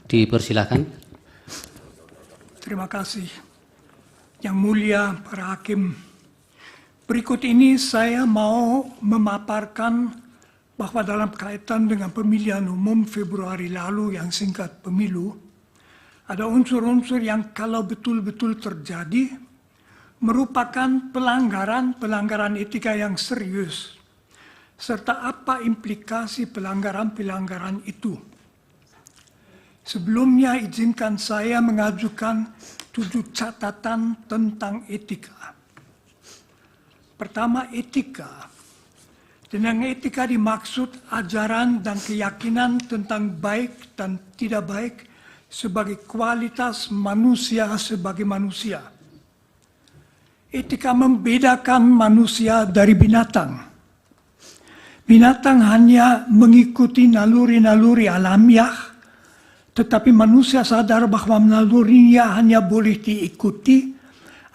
Dipersilakan. Terima kasih. Yang mulia para hakim, berikut ini saya mau memaparkan bahwa dalam kaitan dengan pemilihan umum Februari lalu yang singkat pemilu, ada unsur-unsur yang kalau betul-betul terjadi merupakan pelanggaran etika yang serius, serta apa implikasi pelanggaran-pelanggaran itu. Sebelumnya izinkan saya mengajukan 7 catatan tentang etika. Pertama, etika. Dengan etika dimaksud ajaran dan keyakinan tentang baik dan tidak baik sebagai kualitas manusia sebagai manusia. Etika membedakan manusia dari binatang. Binatang hanya mengikuti naluri-naluri alamiah, tetapi manusia sadar bahwa nalurinya hanya boleh diikuti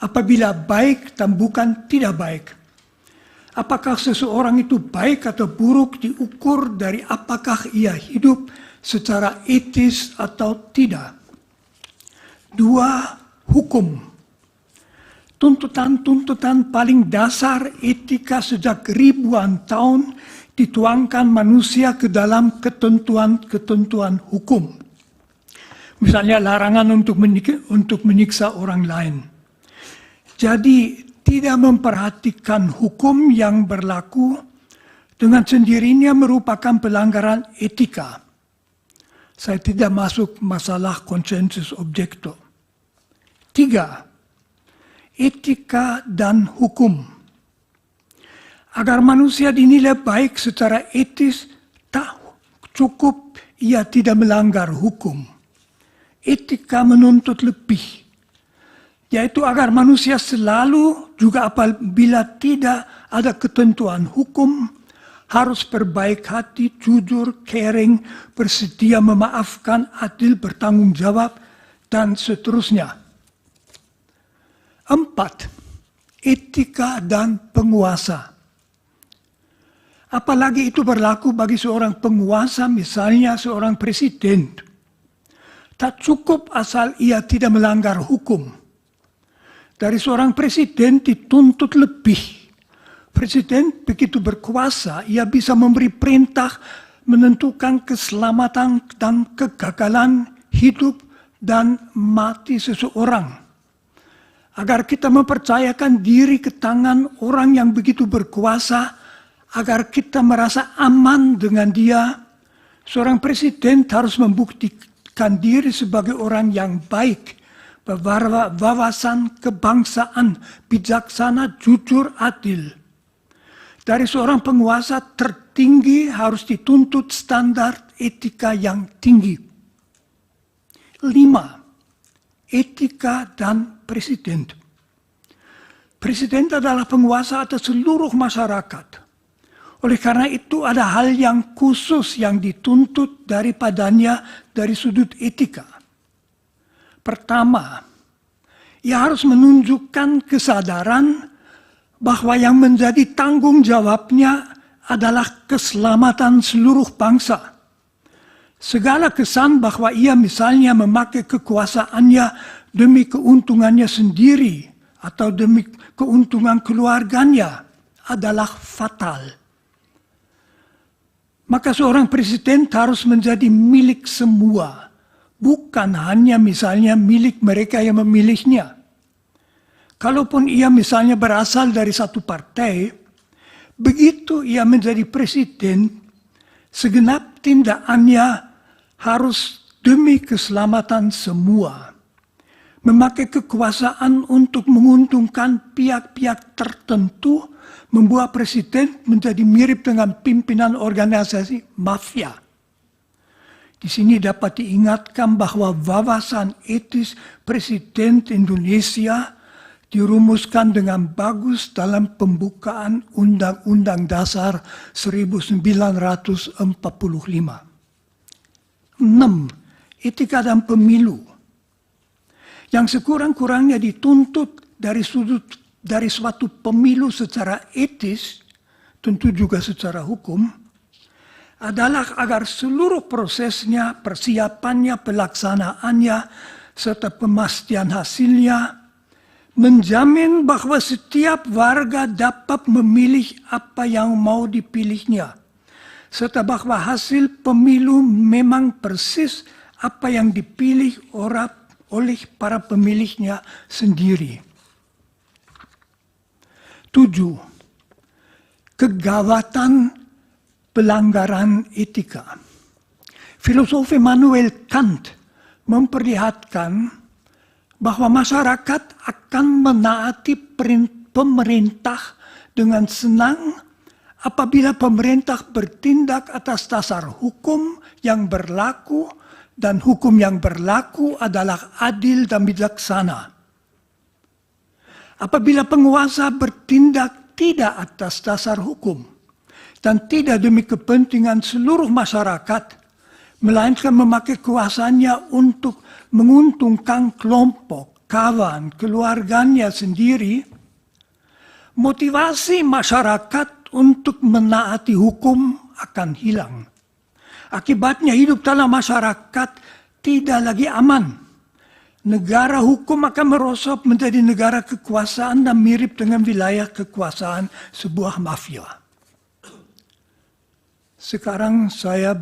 apabila baik dan bukan tidak baik. Apakah seseorang itu baik atau buruk diukur dari apakah ia hidup secara etis atau tidak. 2. Hukum. Tuntutan-tuntutan paling dasar etika sejak ribuan tahun dituangkan manusia ke dalam ketentuan-ketentuan hukum. Misalnya larangan untuk menyiksa orang lain. Jadi tidak memperhatikan hukum yang berlaku dengan sendirinya merupakan pelanggaran etika. Saya tidak masuk masalah konsensus objekto. 3. Etika dan hukum. Agar manusia dinilai baik secara etis, tak cukup ia tidak melanggar hukum. Etika menuntut lebih, yaitu agar manusia selalu juga apabila tidak ada ketentuan hukum, harus berbaik hati, jujur, caring, bersedia memaafkan, adil, bertanggung jawab, dan seterusnya. 4. Etika dan penguasa. Apalagi itu berlaku bagi seorang penguasa, misalnya seorang presiden. Tak cukup asal ia tidak melanggar hukum. Dari seorang presiden dituntut lebih. Presiden begitu berkuasa, ia bisa memberi perintah menentukan keselamatan dan kegagalan hidup dan mati seseorang. Agar kita mempercayakan diri ke tangan orang yang begitu berkuasa, agar kita merasa aman dengan dia, seorang presiden harus membuktikan diri sebagai orang yang baik, berwawasan kebangsaan, bijaksana, jujur, adil. Dari seorang penguasa tertinggi harus dituntut standar etika yang tinggi. 5. Etika dan presiden. Presiden adalah penguasa atas seluruh masyarakat. Oleh karena itu ada hal yang khusus yang dituntut daripadanya dari sudut etika. Pertama, ia harus menunjukkan kesadaran bahwa yang menjadi tanggung jawabnya adalah keselamatan seluruh bangsa. Segala kesan bahwa ia misalnya memakai kekuasaannya demi keuntungannya sendiri atau demi keuntungan keluarganya adalah fatal. Maka seorang presiden harus menjadi milik semua, bukan hanya misalnya milik mereka yang memilihnya. Kalaupun ia misalnya berasal dari satu partai, begitu ia menjadi presiden, segenap tindakannya harus demi keselamatan semua. Memakai kekuasaan untuk menguntungkan pihak-pihak tertentu membuat presiden menjadi mirip dengan pimpinan organisasi mafia. Di sini dapat diingatkan bahwa wawasan etis Presiden Indonesia dirumuskan dengan bagus dalam pembukaan Undang-Undang Dasar 1945. 6. Etika dan pemilu. Yang sekurang-kurangnya dituntut dari suatu pemilu secara etis, tentu juga secara hukum, adalah agar seluruh prosesnya, persiapannya, pelaksanaannya, serta pemastian hasilnya menjamin bahwa setiap warga dapat memilih apa yang mau dipilihnya, serta bahwa hasil pemilu memang persis apa yang dipilih oleh para pemilihnya sendiri. 7. Kegawatan pelanggaran etika. Filosof Immanuel Kant memperlihatkan bahwa masyarakat akan menaati pemerintah dengan senang apabila pemerintah bertindak atas dasar hukum yang berlaku dan hukum yang berlaku adalah adil dan bijaksana. Apabila penguasa bertindak tidak atas dasar hukum dan tidak demi kepentingan seluruh masyarakat, melainkan memakai kuasanya untuk menguntungkan kelompok, kawan, keluarganya sendiri, motivasi masyarakat untuk menaati hukum akan hilang. Akibatnya hidup dalam masyarakat tidak lagi aman. Negara hukum akan merosot menjadi negara kekuasaan dan mirip dengan wilayah kekuasaan sebuah mafia. Sekarang saya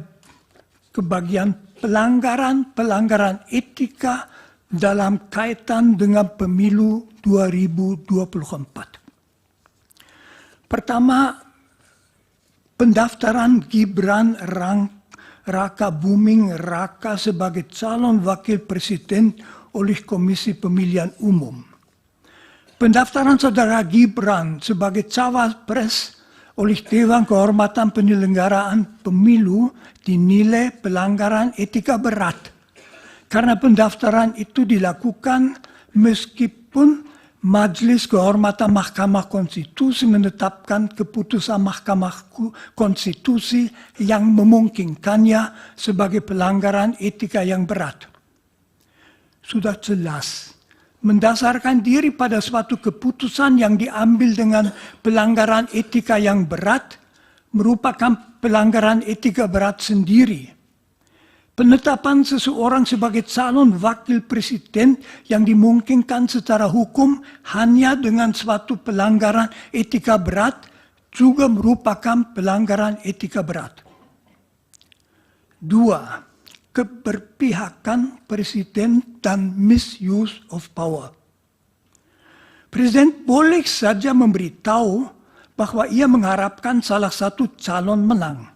ke bagian pelanggaran etika dalam kaitan dengan pemilu 2024. Pertama, pendaftaran Gibran Raka Buming Raka sebagai calon wakil presiden oleh Komisi Pemilihan Umum. Pendaftaran saudara Gibran sebagai cawapres oleh Dewan Kehormatan Penyelenggaraan Pemilu dinilai pelanggaran etika berat. Karena pendaftaran itu dilakukan meskipun Majelis Kehormatan Mahkamah Konstitusi menetapkan keputusan Mahkamah Konstitusi yang memungkinkannya sebagai pelanggaran etika yang berat. Sudah jelas, mendasarkan diri pada suatu keputusan yang diambil dengan pelanggaran etika yang berat merupakan pelanggaran etika berat sendiri. Penetapan seseorang sebagai calon wakil presiden yang dimungkinkan secara hukum hanya dengan suatu pelanggaran etika berat juga merupakan pelanggaran etika berat. 2. Keberpihakan presiden dan misuse of power. Presiden boleh saja memberitahu bahwa ia mengharapkan salah satu calon menang.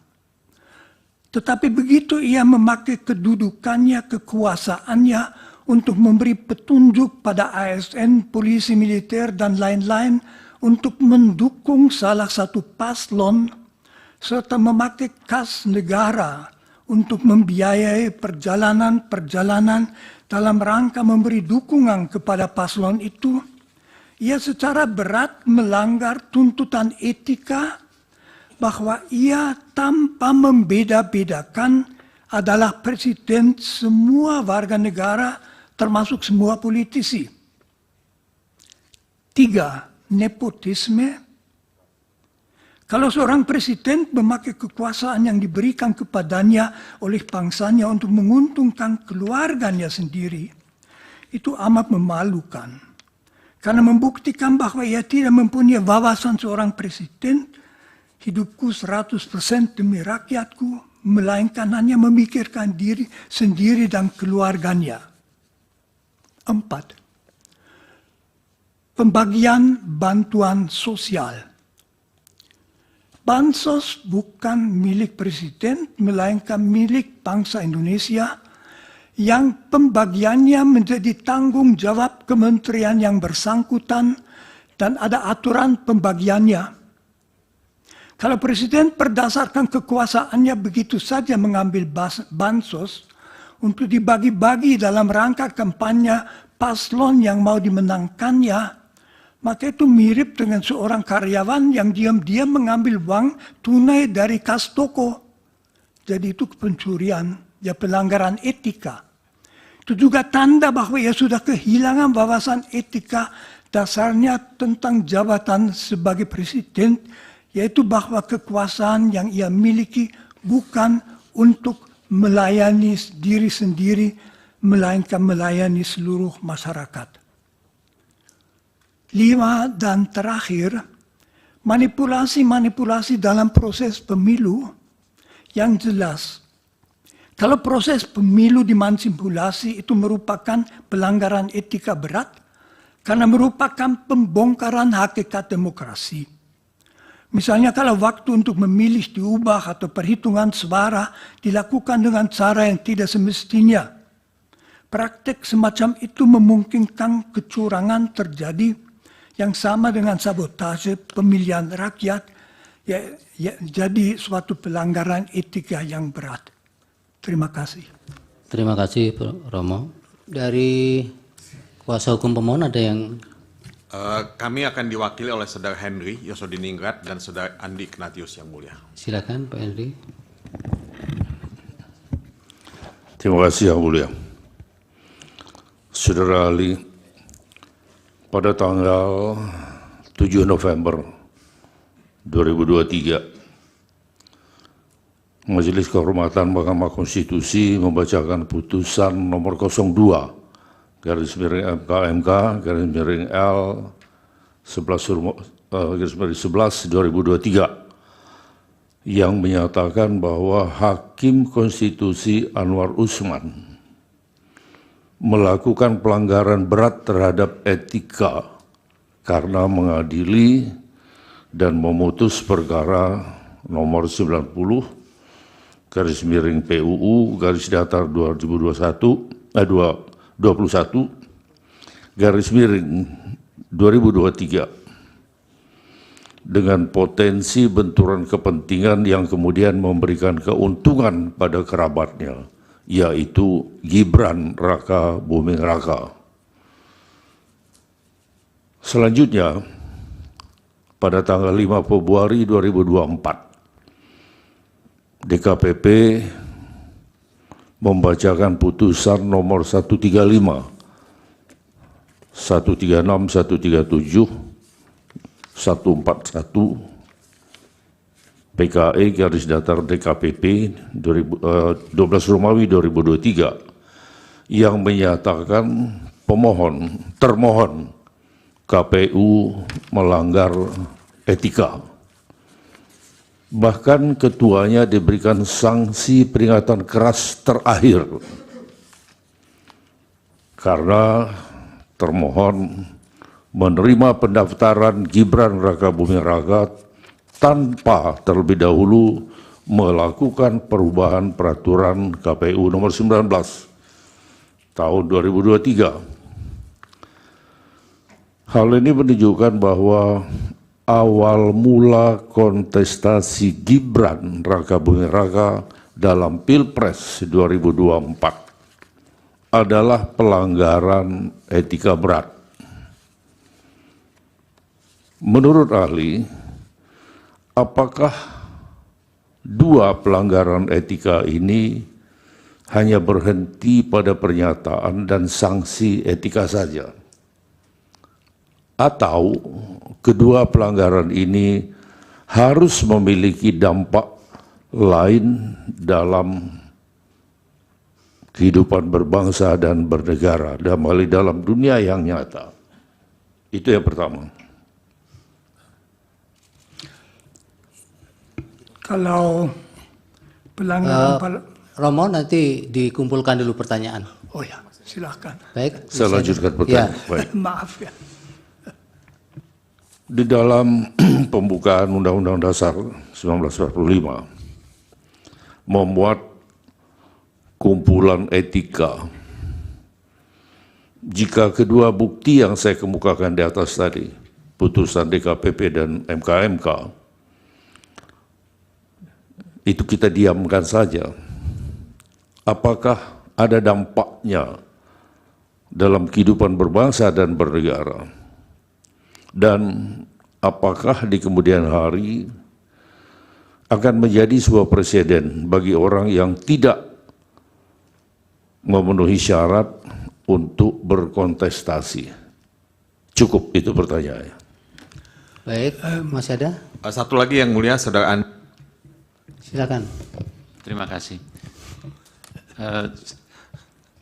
Tetapi begitu ia memakai kedudukannya, kekuasaannya untuk memberi petunjuk pada ASN, polisi militer, dan lain-lain untuk mendukung salah satu paslon, serta memakai kas negara untuk membiayai perjalanan-perjalanan dalam rangka memberi dukungan kepada paslon itu, ia secara berat melanggar tuntutan etika bahwa ia tanpa membeda-bedakan adalah presiden semua warga negara termasuk semua politisi. 3. Nepotisme. Kalau seorang presiden memakai kekuasaan yang diberikan kepadanya oleh bangsanya untuk menguntungkan keluarganya sendiri, itu amat memalukan. Karena membuktikan bahwa ia tidak mempunyai wawasan seorang presiden, hidupku 100% demi rakyatku, melainkan hanya memikirkan diri sendiri dan keluarganya. 4. Pembagian bantuan sosial. Bansos bukan milik presiden, melainkan milik bangsa Indonesia yang pembagiannya menjadi tanggung jawab kementerian yang bersangkutan dan ada aturan pembagiannya. Kalau presiden berdasarkan kekuasaannya begitu saja mengambil bansos untuk dibagi-bagi dalam rangka kampanye paslon yang mau dimenangkannya, maka itu mirip dengan seorang karyawan yang diam-diam mengambil uang tunai dari kas toko. Jadi itu pencurian, ya pelanggaran etika. Itu juga tanda bahwa ia sudah kehilangan wawasan etika dasarnya tentang jabatan sebagai presiden, yaitu bahwa kekuasaan yang ia miliki bukan untuk melayani diri sendiri, melainkan melayani seluruh masyarakat. 5 dan terakhir, manipulasi-manipulasi dalam proses pemilu yang jelas. Kalau proses pemilu dimanipulasi itu merupakan pelanggaran etika berat karena merupakan pembongkaran hakikat demokrasi. Misalnya kalau waktu untuk memilih diubah atau perhitungan suara dilakukan dengan cara yang tidak semestinya. Praktek semacam itu memungkinkan kecurangan terjadi yang sama dengan sabotase pemilihan rakyat, jadi suatu pelanggaran etika yang berat. Terima kasih. Terima kasih, Pak Romo. Dari kuasa hukum pemohon ada yang... Kami akan diwakili oleh Saudara Henry Yosodiningrat dan Saudara Andi Ignatius yang mulia. Silakan, Pak Henry. Terima kasih yang mulia. Saudara ahli, pada tanggal 7 November 2023, Majelis Kehormatan Mahkamah Konstitusi membacakan putusan nomor 02 garis miring MKMK garis miring L 11 2023 yang menyatakan bahwa Hakim Konstitusi Anwar Usman melakukan pelanggaran berat terhadap etika karena mengadili dan memutus perkara nomor 90 garis miring PUU garis datar 2021 garis miring 2023 dengan potensi benturan kepentingan yang kemudian memberikan keuntungan pada kerabatnya, yaitu Gibran Raka Buming Raka. Selanjutnya, pada tanggal 5 Februari 2024, DKPP membacakan putusan nomor 135, 136, 137, 141, PKE garis datar DKPP 12 Romawi 2023 yang menyatakan termohon KPU melanggar etika. Bahkan ketuanya diberikan sanksi peringatan keras terakhir karena termohon menerima pendaftaran Gibran Raka Buming Raka tanpa terlebih dahulu melakukan perubahan peraturan KPU nomor 19 tahun 2023. Hal ini menunjukkan bahwa awal mula kontestasi Gibran Raka Buming Raka dalam Pilpres 2024 adalah pelanggaran etika berat. Menurut ahli, apakah dua pelanggaran etika ini hanya berhenti pada pernyataan dan sanksi etika saja? Atau kedua pelanggaran ini harus memiliki dampak lain dalam kehidupan berbangsa dan bernegara, dalam dunia yang nyata? Itu yang pertama. Kalau pelanggaran Romo, nanti dikumpulkan dulu pertanyaan. oh ya, silakan. Baik. Saya lanjutkan pertanyaan. Ya. Baik. Maaf ya. Di dalam pembukaan Undang-Undang Dasar 1945 memuat kumpulan etika. Jika kedua bukti yang saya kemukakan di atas tadi, putusan DKPP dan MKMK, itu kita diamkan saja, apakah ada dampaknya dalam kehidupan berbangsa dan bernegara? Dan apakah di kemudian hari akan menjadi sebuah presiden bagi orang yang tidak memenuhi syarat untuk berkontestasi? Cukup itu pertanyaannya. Baik, masih ada? Satu lagi yang mulia, Saudara Andi. Silakan. Terima kasih.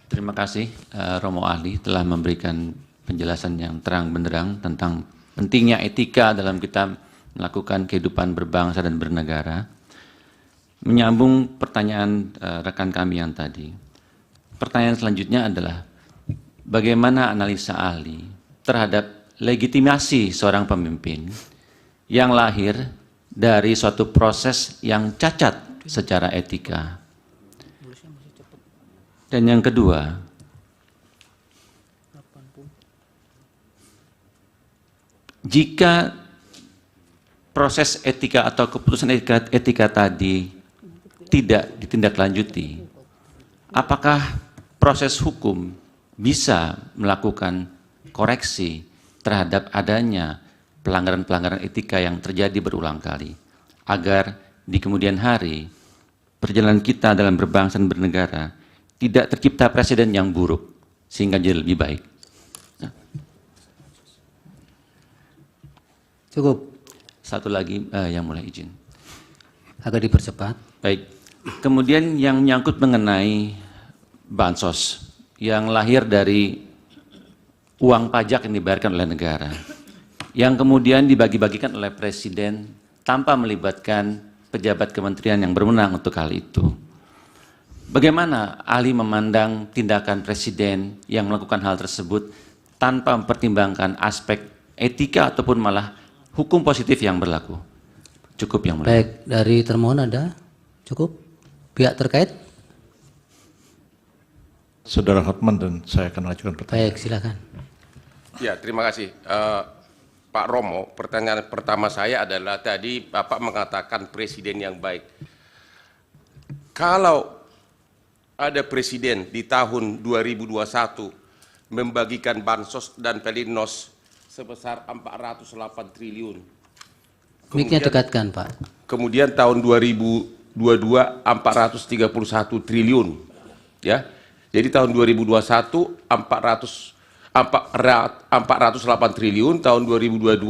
Terima kasih Romo Ahli telah memberikan penjelasan yang terang benderang tentang pentingnya etika dalam kita melakukan kehidupan berbangsa dan bernegara. Menyambung pertanyaan rekan kami yang tadi. Pertanyaan selanjutnya adalah bagaimana analisa ahli terhadap legitimasi seorang pemimpin yang lahir dari suatu proses yang cacat secara etika. Dan yang kedua, jika proses etika atau keputusan etika tadi tidak ditindaklanjuti, apakah proses hukum bisa melakukan koreksi terhadap adanya pelanggaran-pelanggaran etika yang terjadi berulang kali, agar di kemudian hari perjalanan kita dalam berbangsa dan bernegara tidak tercipta presiden yang buruk sehingga jadi lebih baik? Cukup. Satu lagi yang mulai izin. Agak dipercepat. Baik. Kemudian yang menyangkut mengenai bansos yang lahir dari uang pajak yang dibayarkan oleh negara, yang kemudian dibagi-bagikan oleh presiden tanpa melibatkan pejabat kementerian yang berwenang untuk hal itu. Bagaimana ahli memandang tindakan presiden yang melakukan hal tersebut tanpa mempertimbangkan aspek etika ataupun malah hukum positif yang berlaku? Cukup yang mulia. Baik, dari termohon ada? Cukup? Pihak terkait? Saudara Hotman dan saya akan ajukan pertanyaan. Baik, silakan. Ya, terima kasih. Pak Romo, pertanyaan pertama saya adalah tadi Bapak mengatakan presiden yang baik. Kalau ada presiden di tahun 2021 membagikan bansos dan pelinsos sebesar 408 triliun. Mic-nya dekatkan, Pak. Kemudian tahun 2022 431 triliun. Ya. Jadi tahun 2021 408 triliun, tahun 2022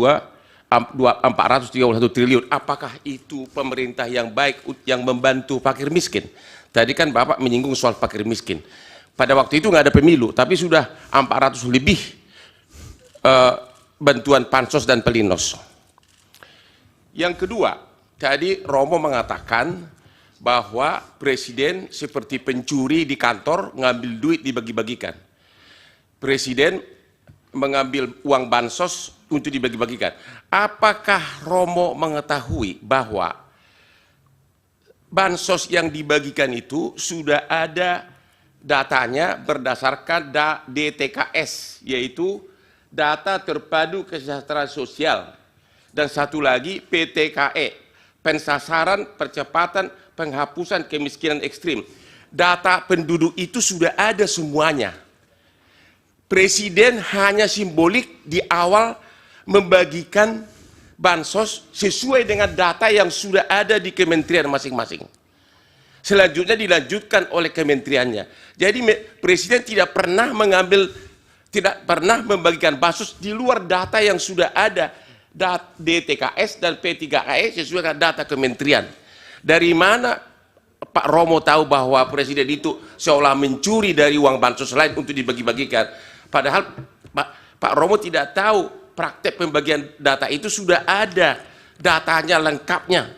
431 triliun. Apakah itu pemerintah yang baik yang membantu fakir miskin? Tadi kan Bapak menyinggung soal fakir miskin. Pada waktu itu nggak ada pemilu, tapi sudah 400 lebih bantuan pansos dan pelinsos. Yang kedua, tadi Romo mengatakan bahwa presiden seperti pencuri di kantor ngambil duit dibagi-bagikan. Presiden mengambil uang bansos untuk dibagi-bagikan. Apakah Romo mengetahui bahwa bansos yang dibagikan itu sudah ada datanya berdasarkan DTKS, yaitu data terpadu kesejahteraan sosial, dan satu lagi PTKE, pensasaran percepatan penghapusan kemiskinan ekstrim. Data penduduk itu sudah ada semuanya. Presiden hanya simbolik di awal membagikan bansos sesuai dengan data yang sudah ada di kementerian masing-masing. Selanjutnya dilanjutkan oleh kementeriannya. Jadi presiden tidak pernah membagikan bansos di luar data yang sudah ada, DTKS dan P3KE sesuai dengan data kementerian. Dari mana Pak Romo tahu bahwa presiden itu seolah mencuri dari uang bansos lain untuk dibagi-bagikan? Padahal Pak Romo tidak tahu praktek pembagian data itu sudah ada datanya lengkapnya.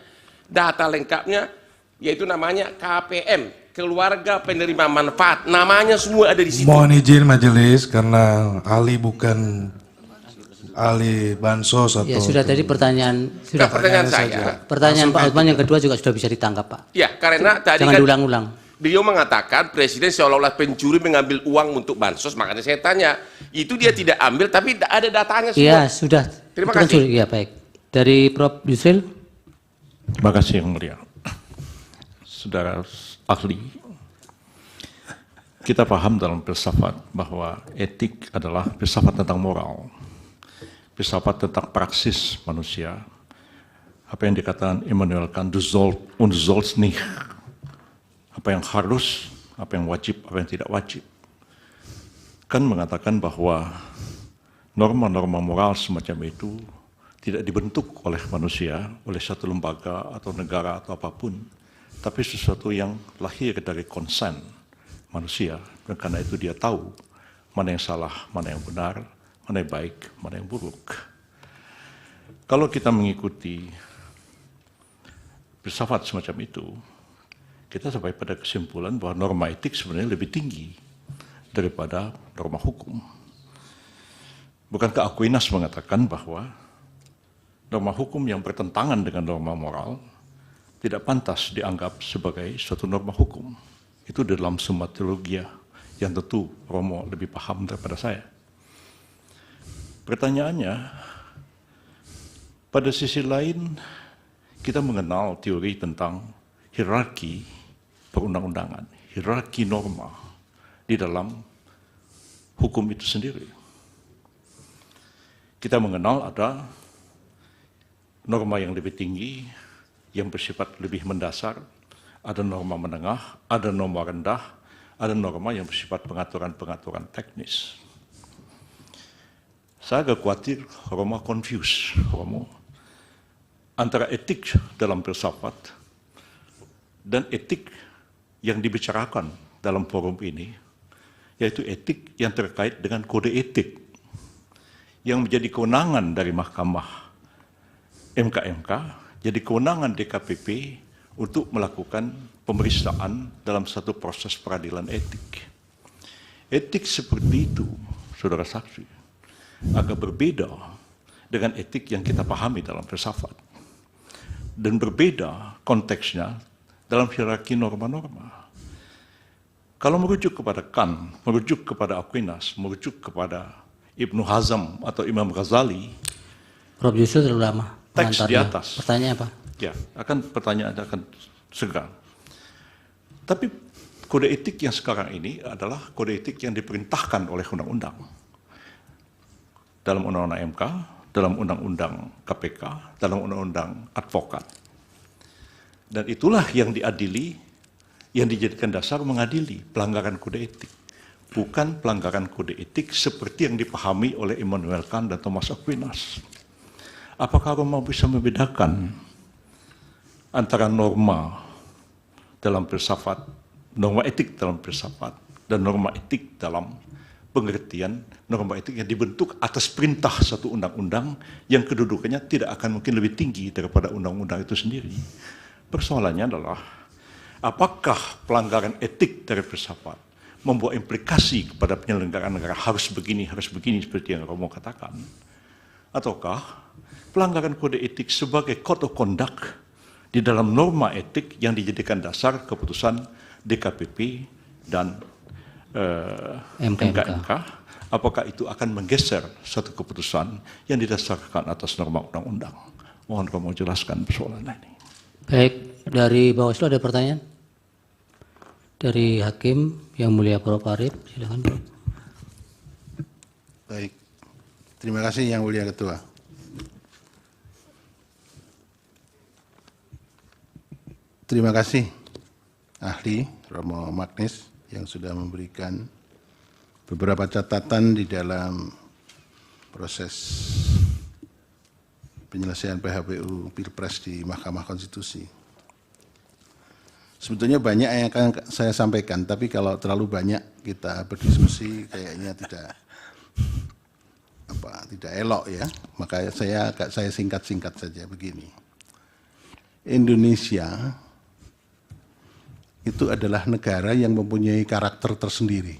Data lengkapnya yaitu namanya KPM, keluarga penerima manfaat. Namanya semua ada di situ. Mohon izin majelis karena ahli bukan ahli bansos atau... Ya, sudah tadi pertanyaan. Sudah. Pertanyaan saya. Pertanyaan Pak Hotman yang kedua juga sudah bisa ditangkap, Pak. Ya, karena tadi jangan kan diulang-ulang. Beliau mengatakan presiden seolah-olah pencuri mengambil uang untuk bansos, makanya saya tanya, itu dia tidak ambil tapi ada datanya semua. Iya, sudah. Terima Itu kan kasih. Iya, baik. Dari Prof. Yusril. Terima kasih yang mulia. Saudara ahli, kita paham dalam filsafat bahwa etik adalah filsafat tentang moral, filsafat tentang praksis manusia. Apa yang dikatakan Immanuel Kant, du sollst nicht, apa yang harus, apa yang wajib, apa yang tidak wajib. Kan mengatakan bahwa norma-norma moral semacam itu tidak dibentuk oleh manusia, oleh satu lembaga atau negara atau apapun, tapi sesuatu yang lahir dari konsen manusia, dan karena itu dia tahu mana yang salah, mana yang benar, mana yang baik, mana yang buruk. Kalau kita mengikuti filsafat semacam itu, kita sampai pada kesimpulan bahwa norma etik sebenarnya lebih tinggi daripada norma hukum. Bukankah Aquinas mengatakan bahwa norma hukum yang bertentangan dengan norma moral tidak pantas dianggap sebagai suatu norma hukum? Itu dalam Summa Theologia yang tentu Romo lebih paham daripada saya. Pertanyaannya, pada sisi lain kita mengenal teori tentang hierarki perundang-undangan, hierarki norma di dalam hukum itu sendiri. Kita mengenal ada norma yang lebih tinggi, yang bersifat lebih mendasar, ada norma menengah, ada norma rendah, ada norma yang bersifat pengaturan-pengaturan teknis. Saya agak khawatir Romo confuse, Romo, antara etik dalam filsafat dan etik yang dibicarakan dalam forum ini, yaitu etik yang terkait dengan kode etik yang menjadi kewenangan dari Mahkamah MK, jadi kewenangan DKPP untuk melakukan pemeriksaan dalam satu proses peradilan etik. Etik seperti itu, saudara saksi, agak berbeda dengan etik yang kita pahami dalam filsafat. Dan berbeda konteksnya dalam hierarki norma-norma. Kalau merujuk kepada Kant, merujuk kepada Aquinas, merujuk kepada Ibnu Hazm atau Imam Ghazali, Prof. Yusril terlalu lama teks di mengantarnya. atas. Pertanyaan apa? Ya, pertanyaan akan segera. Tapi kode etik yang sekarang ini adalah kode etik yang diperintahkan oleh undang-undang. Dalam undang-undang MK, dalam undang-undang KPK, dalam undang-undang advokat. Dan itulah yang diadili, yang dijadikan dasar mengadili pelanggaran kode etik. Bukan pelanggaran kode etik seperti yang dipahami oleh Immanuel Kant dan Thomas Aquinas. Apakah Romo bisa membedakan antara norma dalam filsafat, norma etik dalam filsafat, dan norma etik dalam pengertian norma etik yang dibentuk atas perintah satu undang-undang yang kedudukannya tidak akan mungkin lebih tinggi daripada undang-undang itu sendiri? Persoalannya adalah, apakah pelanggaran etik dari filsafat membawa implikasi kepada penyelenggaraan negara harus begini seperti yang Romo katakan? Ataukah pelanggaran kode etik sebagai code of conduct di dalam norma etik yang dijadikan dasar keputusan DKPP dan MK, apakah itu akan menggeser satu keputusan yang didasarkan atas norma undang-undang? Mohon Romo jelaskan persoalan ini. Baik, dari Bawaslu ada pertanyaan? Dari Hakim yang mulia Prof. Arief, silakan Prof. Baik, terima kasih Yang Mulia Ketua. Terima kasih ahli Romo Magnis yang sudah memberikan beberapa catatan di dalam proses penyelesaian PHPU Pilpres di Mahkamah Konstitusi. Sebetulnya banyak yang akan saya sampaikan, tapi kalau terlalu banyak kita berdiskusi kayaknya tidak elok ya. Maka saya singkat-singkat saja begini. Indonesia itu adalah negara yang mempunyai karakter tersendiri,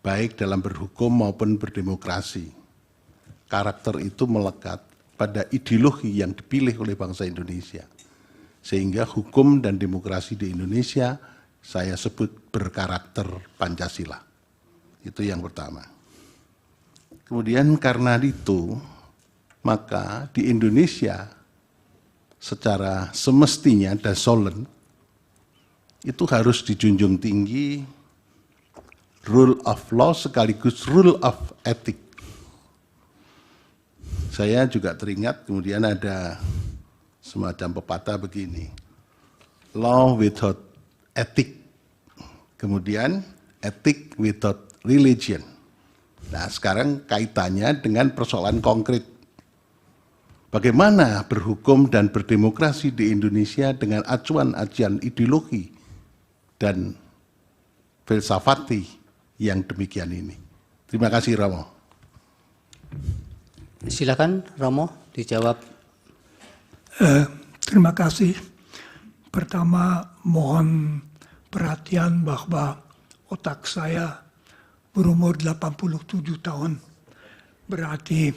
baik dalam berhukum maupun berdemokrasi. Karakter itu melekat pada ideologi yang dipilih oleh bangsa Indonesia. Sehingga hukum dan demokrasi di Indonesia saya sebut berkarakter Pancasila. Itu yang pertama. Kemudian karena itu, maka di Indonesia secara semestinya dan solen itu harus dijunjung tinggi rule of law sekaligus rule of ethic. Saya juga teringat kemudian ada semacam pepatah begini, law without ethic, kemudian ethic without religion. Nah sekarang kaitannya dengan persoalan konkret. bagaimana berhukum dan berdemokrasi di Indonesia dengan acuan-acuan ideologi dan filsafati yang demikian ini. Terima kasih, Romo. Silakan Romo dijawab. Terima kasih. Pertama, mohon perhatian bahwa otak saya berumur 87 tahun. Berarti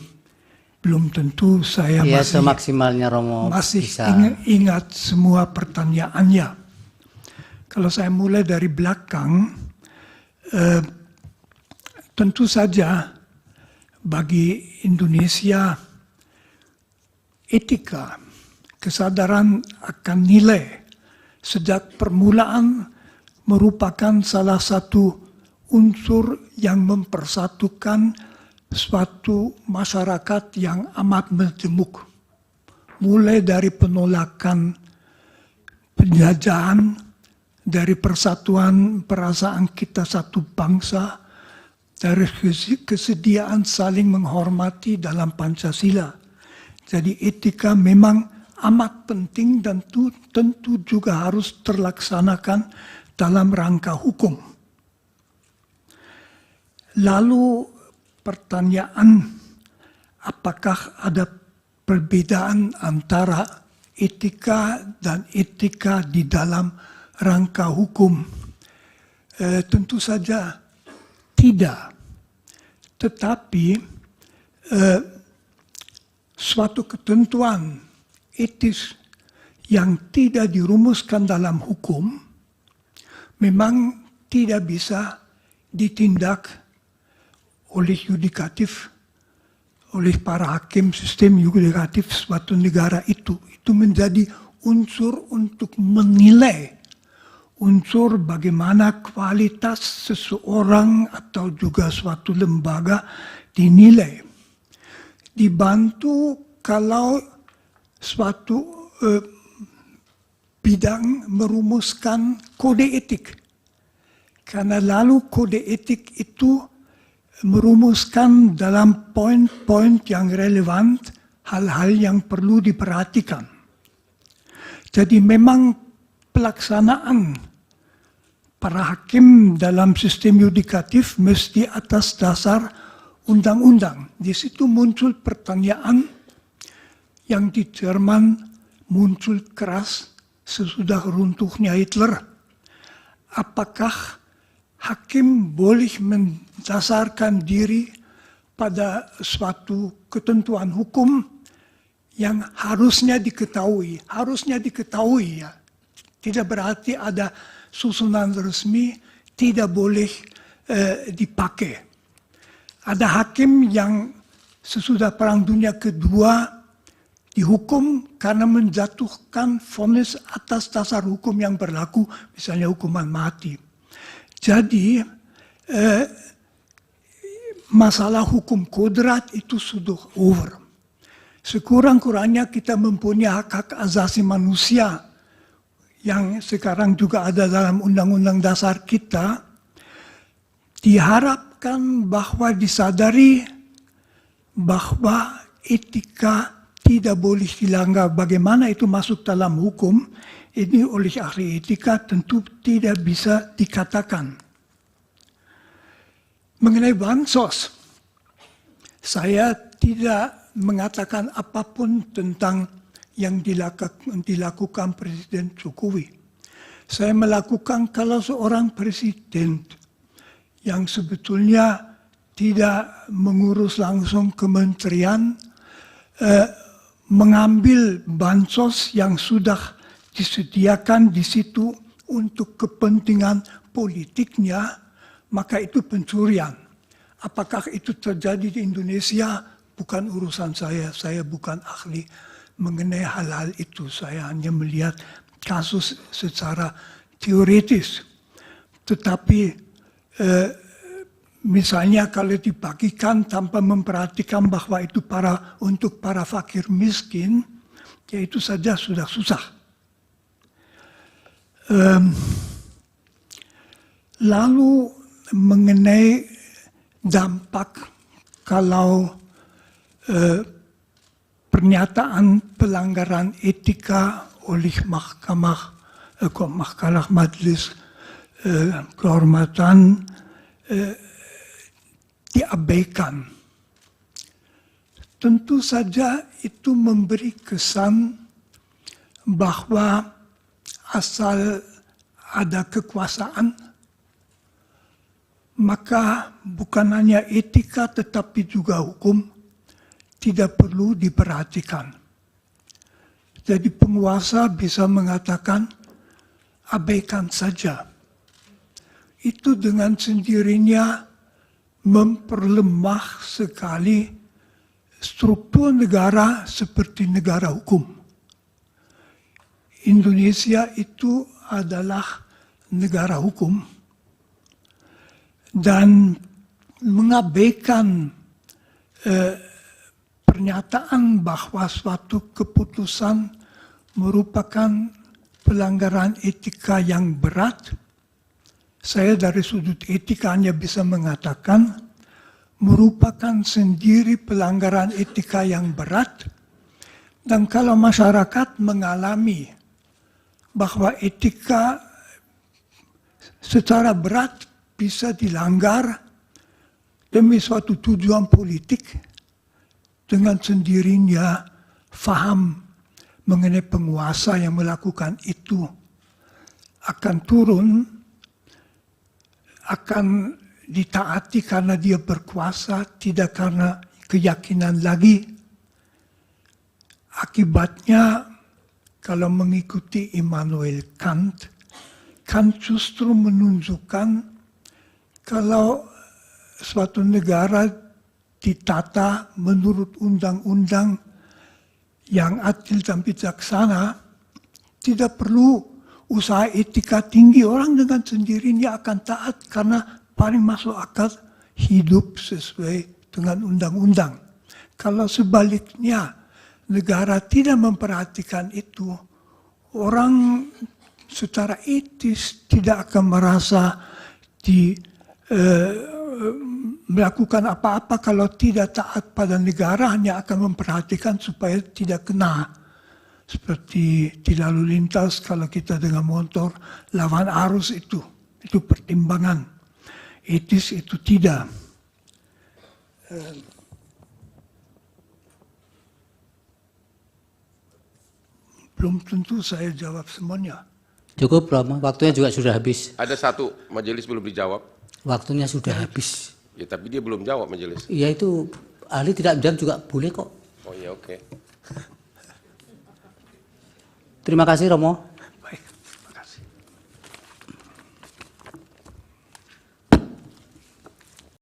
belum tentu saya Ya, semaksimalnya Romo masih bisa. ingat semua pertanyaannya. Kalau saya mulai dari belakang, tentu saja bagi Indonesia etika, kesadaran akan nilai sejak permulaan merupakan salah satu unsur yang mempersatukan suatu masyarakat yang amat majemuk. Mulai dari penolakan penjajahan, dari persatuan perasaan kita satu bangsa, dari kesediaan saling menghormati dalam Pancasila. Jadi etika memang amat penting dan tentu juga harus terlaksanakan dalam rangka hukum. Lalu pertanyaan, apakah ada perbedaan antara etika dan etika di dalam rangka hukum? Tentu saja tidak. Tetapi suatu ketentuan etis yang tidak dirumuskan dalam hukum memang tidak bisa ditindak oleh yudikatif, oleh para hakim sistem yudikatif suatu negara itu. Itu menjadi unsur untuk menilai, unsur bagaimana kualitas seseorang atau juga suatu lembaga dinilai. Dibantu kalau suatu bidang merumuskan kode etik. Karena lalu kode etik itu merumuskan dalam poin-poin yang relevan hal-hal yang perlu diperhatikan. Jadi memang pelaksanaan para hakim dalam sistem yudikatif mesti atas dasar undang-undang. Di situ muncul pertanyaan yang di Jerman muncul keras sesudah runtuhnya Hitler. Apakah hakim boleh mendasarkan diri pada suatu ketentuan hukum yang harusnya diketahui? Harusnya diketahui, ya. Tidak berarti ada susunan resmi tidak boleh dipakai. Ada hakim yang sesudah Perang Dunia Kedua dihukum karena menjatuhkan vonis atas dasar hukum yang berlaku, misalnya hukuman mati. Jadi masalah hukum kodrat itu sudah over. Sekurang-kurangnya kita mempunyai hak-hak asasi manusia yang sekarang juga ada dalam undang-undang dasar kita. Diharapkan bahwa disadari bahwa etika tidak boleh dilanggar. Bagaimana itu masuk dalam hukum, ini oleh ahli etika tentu tidak bisa dikatakan. Mengenai bansos, saya tidak mengatakan apapun tentang yang dilakukan Presiden Jokowi. Saya melakukan kalau seorang presiden yang sebetulnya tidak mengurus langsung kementerian, mengambil bansos yang sudah disediakan di situ untuk kepentingan politiknya, maka itu pencurian. Apakah itu terjadi di Indonesia? Bukan urusan saya bukan ahli mengenai hal-hal itu. Saya hanya melihat kasus secara teoritis. Tetapi misalnya kalau dibagikan tanpa memperhatikan bahwa itu untuk para fakir miskin, ya itu saja sudah susah. Lalu mengenai dampak kalau pernyataan pelanggaran etika oleh Mahkamah Majelis Kehormatan diabaikan. Tentu saja itu memberi kesan bahwa asal ada kekuasaan, maka bukan hanya etika tetapi juga hukum tidak perlu diperhatikan. Jadi penguasa bisa mengatakan abaikan saja. Itu dengan sendirinya memperlemah sekali struktur negara seperti negara hukum. Indonesia itu adalah negara hukum dan mengabaikan pernyataan bahwa suatu keputusan merupakan pelanggaran etika yang berat. Saya dari sudut etika hanya bisa mengatakan merupakan sendiri pelanggaran etika yang berat, dan kalau masyarakat mengalami bahwa etika secara berat bisa dilanggar demi suatu tujuan politik, dengan sendirinya faham mengenai penguasa yang melakukan itu akan turun, akan ditaati karena dia berkuasa, tidak karena keyakinan lagi. Akibatnya, kalau mengikuti Immanuel Kant, Kant justru menunjukkan kalau suatu negara ditata menurut undang-undang yang adil dan bijaksana, tidak perlu usaha etika tinggi, orang dengan sendirinya akan taat karena paling masuk akal hidup sesuai dengan undang-undang. Kalau sebaliknya negara tidak memperhatikan itu, orang secara etis tidak akan merasa melakukan apa-apa kalau tidak taat pada negara, hanya akan memperhatikan supaya tidak kena. Seperti di lalu lintas kalau kita dengan motor lawan arus itu pertimbangan. Etis itu tidak. Belum tentu saya jawab semuanya. Cukup, Romo. Waktunya juga sudah habis. Ada satu majelis belum dijawab. Waktunya sudah habis. Ya, tapi dia belum jawab majelis. Iya, itu ahli tidak menjawab juga boleh kok. Oh iya, oke. Terima kasih, Romo.